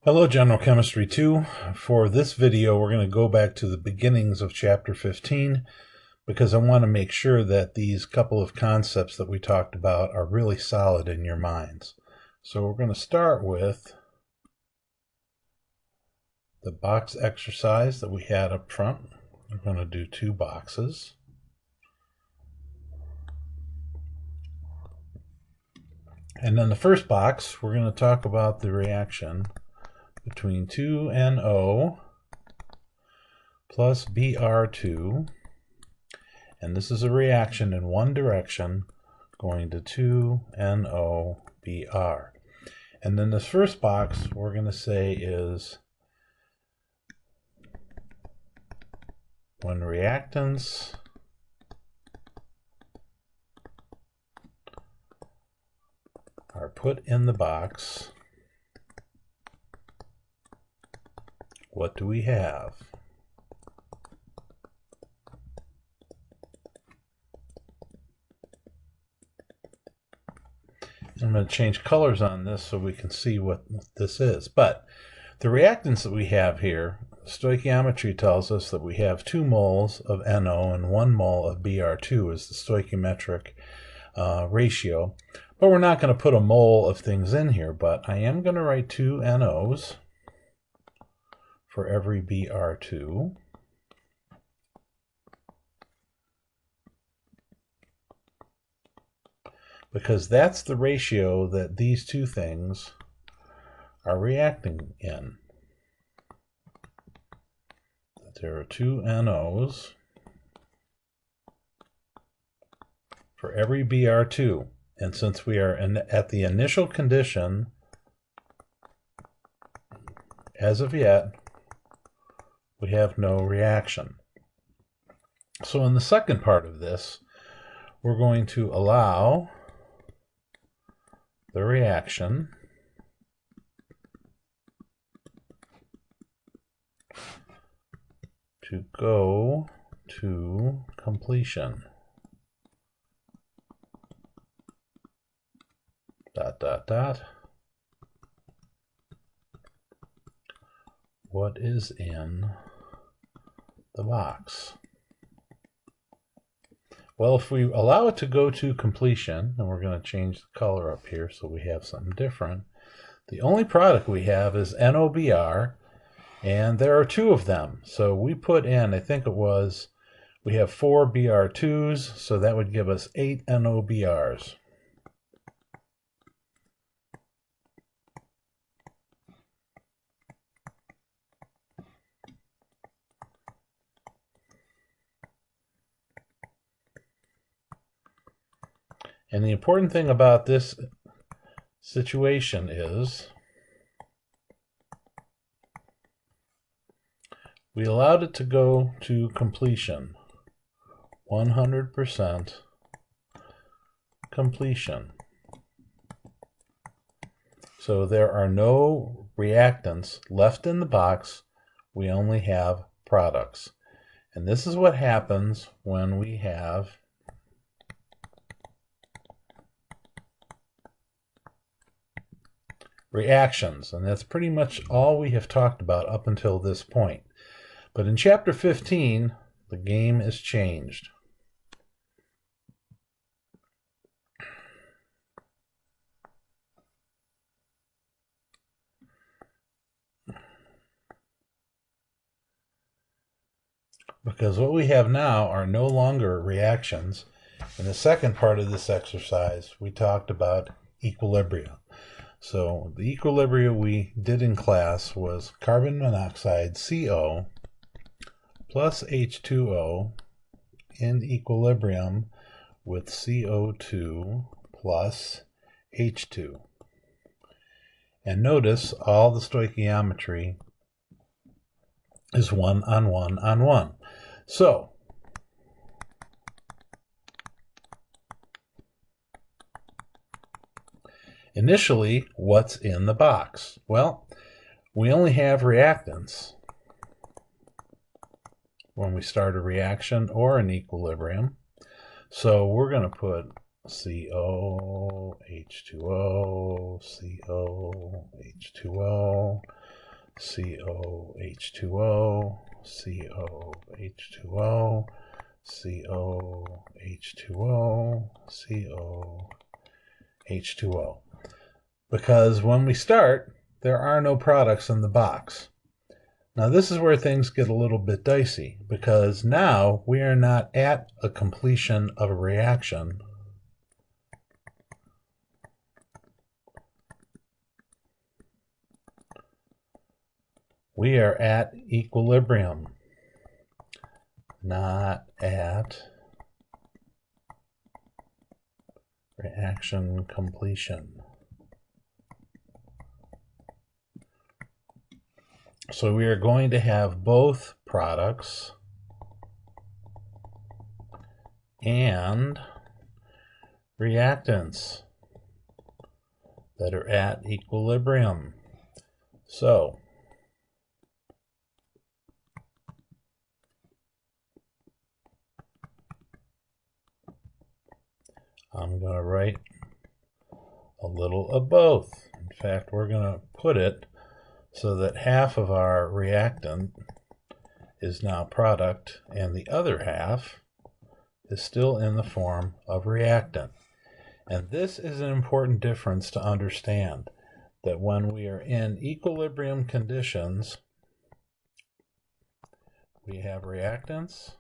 Hello, General Chemistry 2. For this video, we're going to go back to the beginnings of Chapter 15 because I want to make sure that these couple of concepts that we talked about are really solid in your minds. So we're going to start with the box exercise that we had up front. We're going to do two boxes. And then the first box, we're going to talk about the reaction between 2NO plus Br2, and this is a reaction in one direction going to 2NOBr. And then this first box we're going to say is when reactants are put in the box, what do we have? I'm going to change colors on this so we can see what this is. But the reactants that we have here, stoichiometry tells us that we have 2 moles of NO and 1 mole of Br2 is the stoichiometric ratio. But we're not going to put a mole of things in here, but I am going to write 2 NOs for every Br2. Because that's the ratio that these two things are reacting in. There are 2 NOs for every Br2. And since we are at the initial condition, as of yet, we have no reaction. So in the second part of this, we're going to allow the reaction to go to completion. ... What is in the box? Well, if we allow it to go to completion, and we're going to change the color up here so we have something different, the only product we have is NOBr, and there are 2 of them. So we put in, I think it was, we have 4 Br2s, so that would give us 8 NOBrs. And the important thing about this situation is we allowed it to go to completion, 100% completion. So there are no reactants left in the box, we only have products. And this is what happens when we have reactions, and that's pretty much all we have talked about up until this point. But in Chapter 15, the game is changed. Because what we have now are no longer reactions. In the second part of this exercise, we talked about equilibria. So the equilibria we did in class was carbon monoxide, CO, plus H2O in equilibrium with CO2 plus H2. And notice all the stoichiometry is 1 on 1 on 1. So initially, what's in the box? Well, we only have reactants when we start a reaction or an equilibrium. So we're going to put CO, H2O, CO, H2O. COH2O, COH2O, COH2O, COH2O. Because when we start, there are no products in the box. Now this is where things get a little bit dicey, because now we are not at a completion of a reaction. We are at equilibrium, not at reaction completion. So we are going to have both products and reactants that are at equilibrium. So I'm going to write a little of both. In fact, we're going to put it so that half of our reactant is now product and the other half is still in the form of reactant. And this is an important difference to understand, that when we are in equilibrium conditions, we have reactants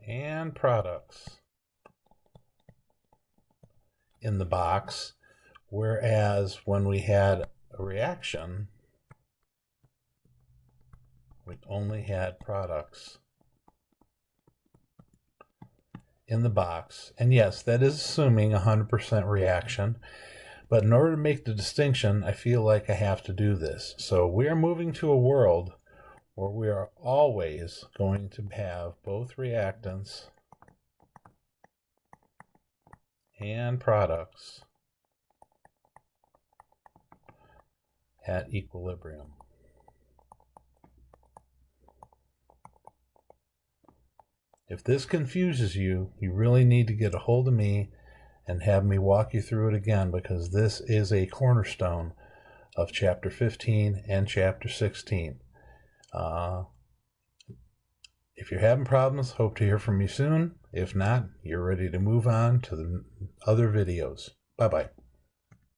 and products in the box, whereas when we had a reaction, we only had products in the box. And yes, that is assuming 100% reaction, but in order to make the distinction, I feel like I have to do this. So we are moving to a world where we are always going to have both reactants and products at equilibrium. If this confuses you, you really need to get a hold of me and have me walk you through it again, because this is a cornerstone of Chapter 15 and Chapter 16. If you're having problems, hope to hear from you soon. If not, you're ready to move on to the other videos. Bye-bye.